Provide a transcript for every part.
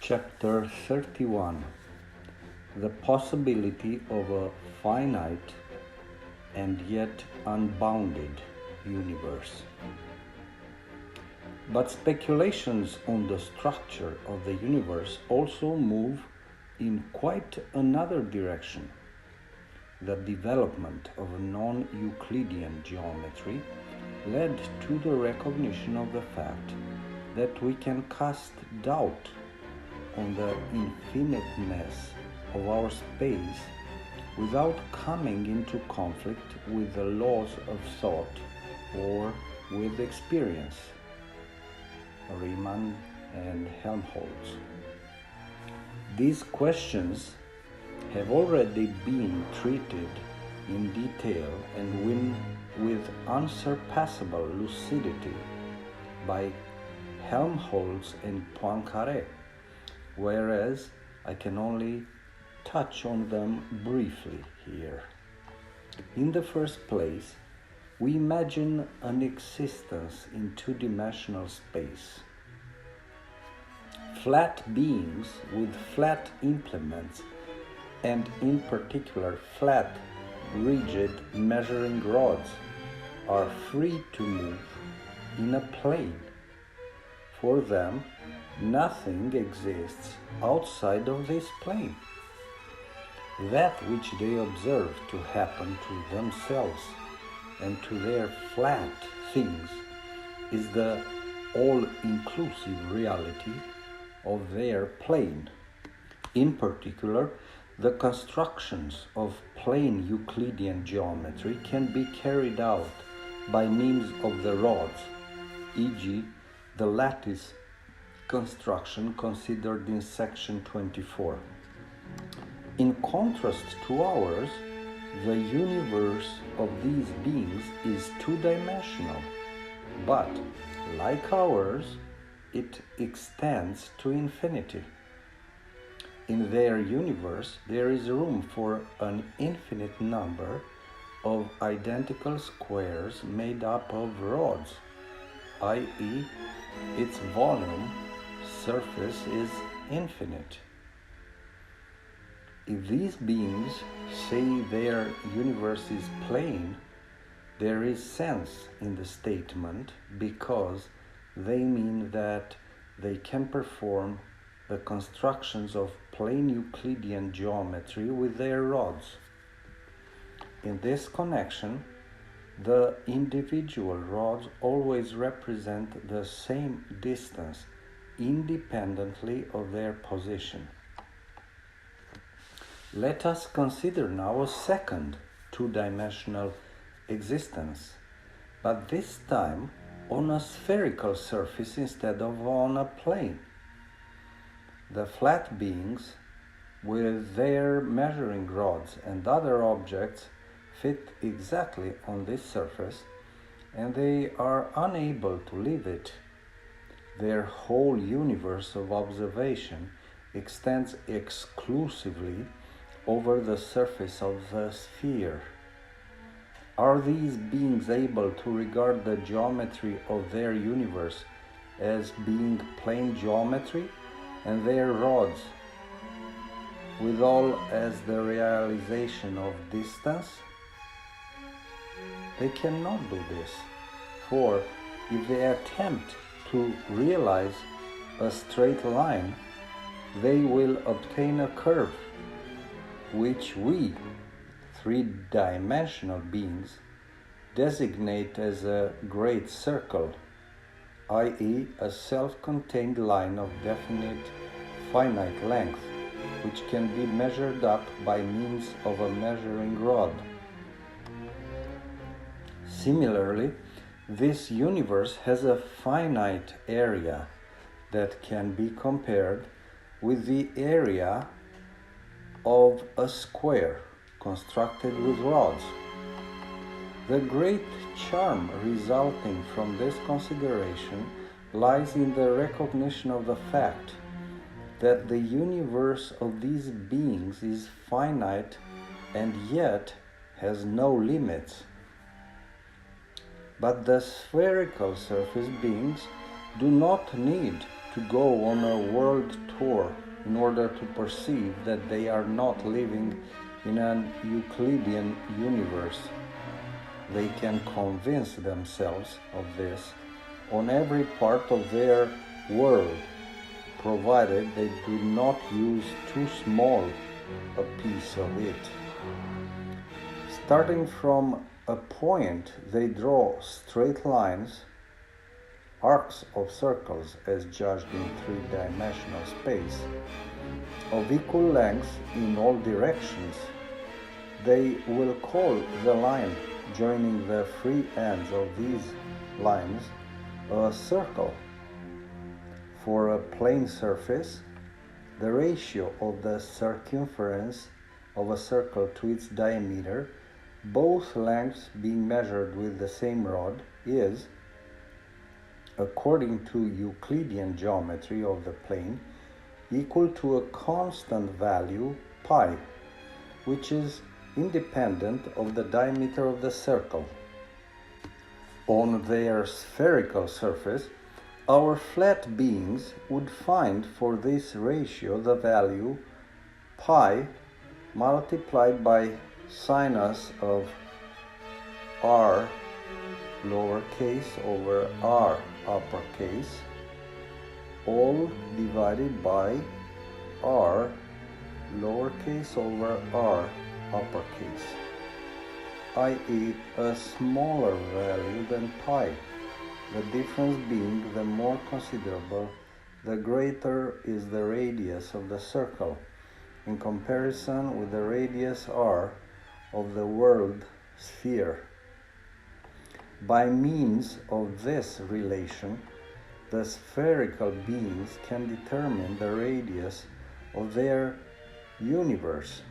Chapter 31. The possibility of a finite and yet unbounded universe. But speculations on the structure of the universe also move in quite another direction. The development of non-Euclidean geometry led to the recognition of the fact that we can cast doubt on the infiniteness of our space without coming into conflict with the laws of thought or with experience. Riemann and Helmholtz. These questions have already been treated in detail and with unsurpassable lucidity by Helmholtz and Poincaré, whereas I can only touch on them briefly here. In the first place, we imagine an existence in two-dimensional space. Flat beings with flat implements, and in particular flat, rigid measuring rods, are free to move in a plane. For them, nothing exists outside of this plane. That which they observe to happen to themselves and to their flat things is the all-inclusive reality of their plane. In particular, the constructions of plain Euclidean geometry can be carried out by means of the rods, e.g., the lattice construction considered in section 24. In contrast to ours, the universe of these beings is two-dimensional, but, like ours, it extends to infinity. In their universe, there is room for an infinite number of identical squares made up of rods, i.e., its volume surface is infinite. If these beings say their universe is plane, there is sense in the statement because they mean that they can perform the constructions of plain Euclidean geometry with their rods. In this connection, the individual rods always represent the same distance independently of their position. Let us consider now a second two-dimensional existence, but this time on a spherical surface instead of on a plane. The flat beings, with their measuring rods and other objects, fit exactly on this surface, and they are unable to leave it. Their whole universe of observation extends exclusively over the surface of the sphere. Are these beings able to regard the geometry of their universe as being plane geometry and their rods withal as the realization of distance? They cannot do this, for if they attempt to realize a straight line, they will obtain a curve, which we, three-dimensional beings, designate as a great circle, i.e., a self-contained line of definite finite length, which can be measured up by means of a measuring rod. Similarly, this universe has a finite area that can be compared with the area of a square constructed with rods. The great charm resulting from this consideration lies in the recognition of the fact that the universe of these beings is finite and yet has no limits. But the spherical surface beings do not need to go on a world tour in order to perceive that they are not living in an Euclidean universe. They can convince themselves of this on every part of their world, provided they do not use too small a piece of it. Starting from a point, they draw straight lines, arcs of circles as judged in three-dimensional space, of equal length in all directions. They will call the line joining the free ends of these lines a circle. For a plane surface, the ratio of the circumference of a circle to its diameter, both lengths being measured with the same rod, is, according to Euclidean geometry of the plane, equal to a constant value pi, which is independent of the diameter of the circle. On their spherical surface, our flat beings would find for this ratio the value pi multiplied by sinus of r lowercase over r uppercase, all divided by r lowercase over r uppercase, i.e. a smaller value than pi, the difference being the more considerable, the greater is the radius of the circle in comparison with the radius r of the world sphere. By means of this relation, the spherical beings can determine the radius of their universe,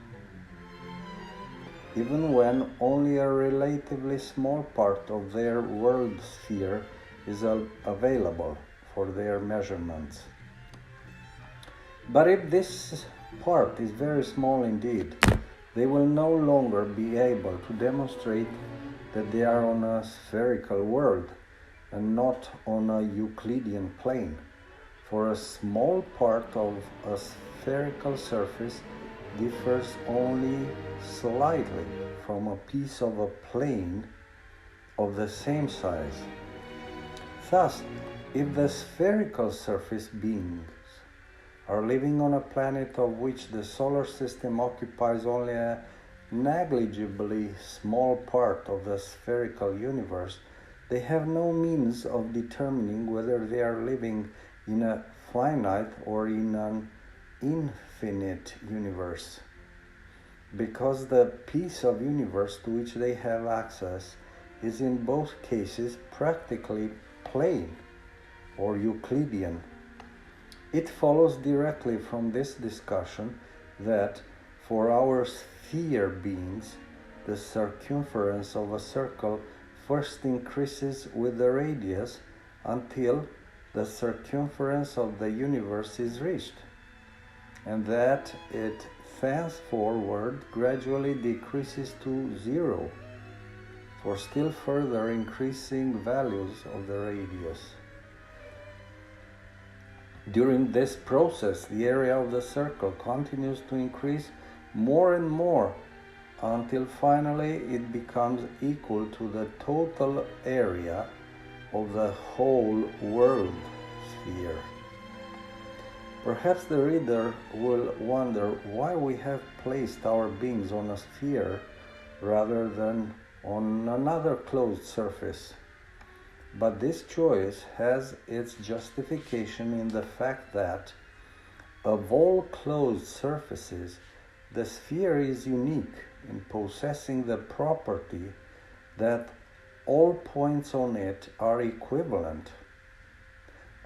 even when only a relatively small part of their world sphere is available for their measurements. But if this part is very small indeed, they will no longer be able to demonstrate that they are on a spherical world and not on a Euclidean plane, for a small part of a spherical surface differs only slightly from a piece of a plane of the same size. Thus, if the spherical surface beings are living on a planet of which the solar system occupies only a negligibly small part of the spherical universe, they have no means of determining whether they are living in a finite or in an infinite universe, because the piece of universe to which they have access is in both cases practically plane or Euclidean. It follows directly from this discussion that for our sphere beings, the circumference of a circle first increases with the radius until the circumference of the universe is reached, and that it thenceforward gradually decreases to zero for still further increasing values of the radius. During this process, the area of the circle continues to increase more and more until finally it becomes equal to the total area of the whole world sphere. Perhaps the reader will wonder why we have placed our beings on a sphere rather than on another closed surface. But this choice has its justification in the fact that, of all closed surfaces, the sphere is unique in possessing the property that all points on it are equivalent.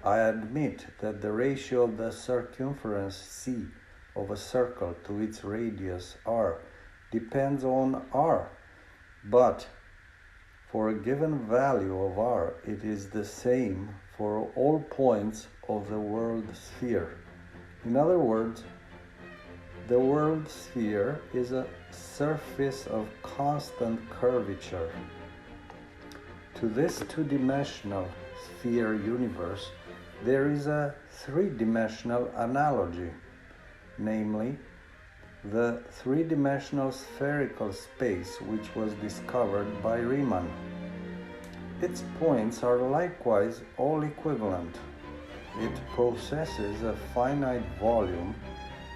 I admit that the ratio of the circumference c of a circle to its radius r depends on r, but for a given value of r, it is the same for all points of the world sphere. In other words, the world sphere is a surface of constant curvature. To this two-dimensional sphere universe, there is a three-dimensional analogy, namely the three-dimensional spherical space which was discovered by Riemann. Its points are likewise all equivalent. It possesses a finite volume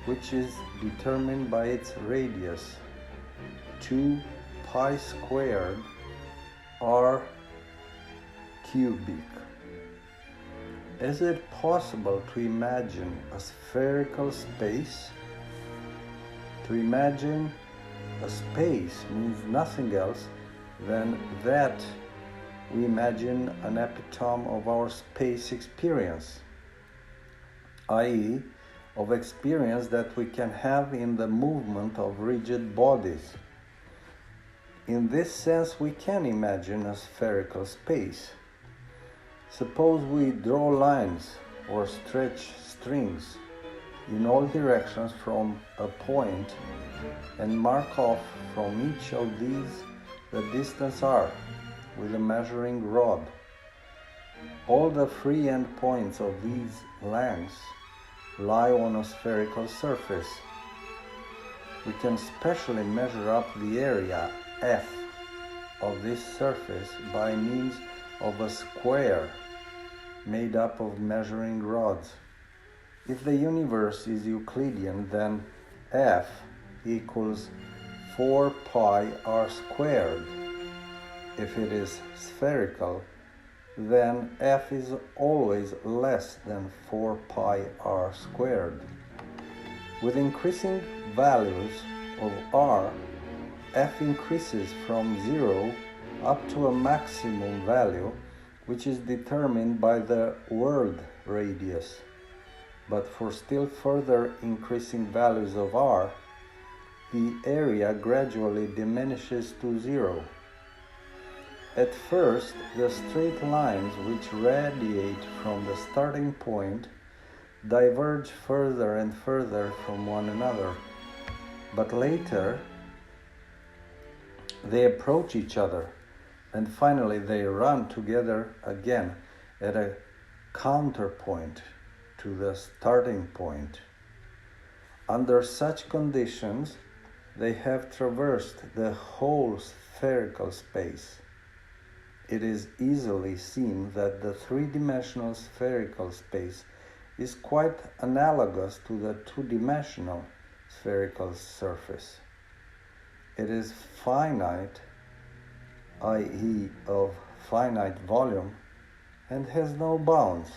which is determined by its radius, 2 pi squared r cubic. Is it possible to imagine a spherical space? To imagine a space means nothing else than that we imagine an epitome of our space experience, i.e., of experience that we can have in the movement of rigid bodies. In this sense, we can imagine a spherical space. Suppose we draw lines or stretch strings in all directions from a point and mark off from each of these the distance r with a measuring rod. All the free endpoints of these lengths lie on a spherical surface. We can specially measure up the area f of this surface by means of a square made up of measuring rods. If the universe is Euclidean, then f equals 4 pi r squared. If it is spherical, then f is always less than 4 pi r squared. With increasing values of r, f increases from 0 up to a maximum value, which is determined by the world radius. But for still further increasing values of r, the area gradually diminishes to 0. At first, the straight lines which radiate from the starting point diverge further and further from one another, but later they approach each other, and finally they run together again at a counterpoint to the starting point. Under such conditions, they have traversed the whole spherical space. It is easily seen that the three-dimensional spherical space is quite analogous to the two-dimensional spherical surface. It is finite, i.e., of finite volume, and has no bounds.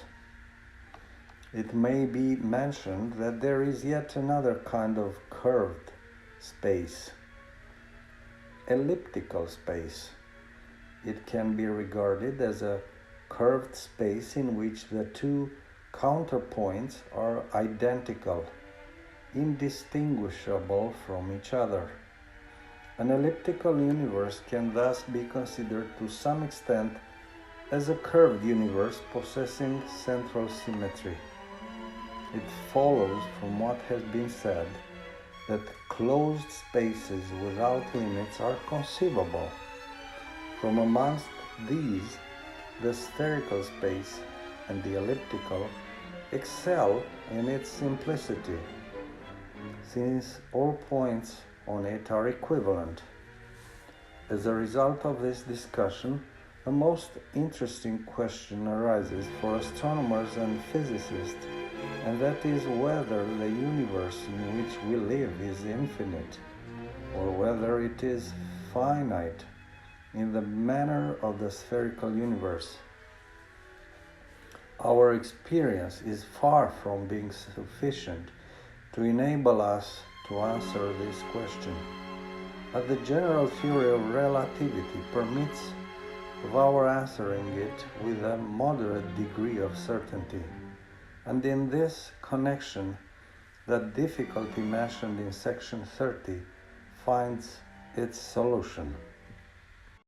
It may be mentioned that there is yet another kind of curved space, elliptical space. It can be regarded as a curved space in which the two counterpoints are identical, indistinguishable from each other. An elliptical universe can thus be considered to some extent as a curved universe possessing central symmetry. It follows from what has been said that closed spaces without limits are conceivable. From amongst these, the spherical space and the elliptical excel in its simplicity, since all points on it are equivalent. As a result of this discussion, a most interesting question arises for astronomers and physicists, and that is whether the universe in which we live is infinite, or whether it is finite in the manner of the spherical universe. Our experience is far from being sufficient to enable us to answer this question, but the general theory of relativity permits of our answering it with a moderate degree of certainty, and in this connection the difficulty mentioned in section 30 finds its solution.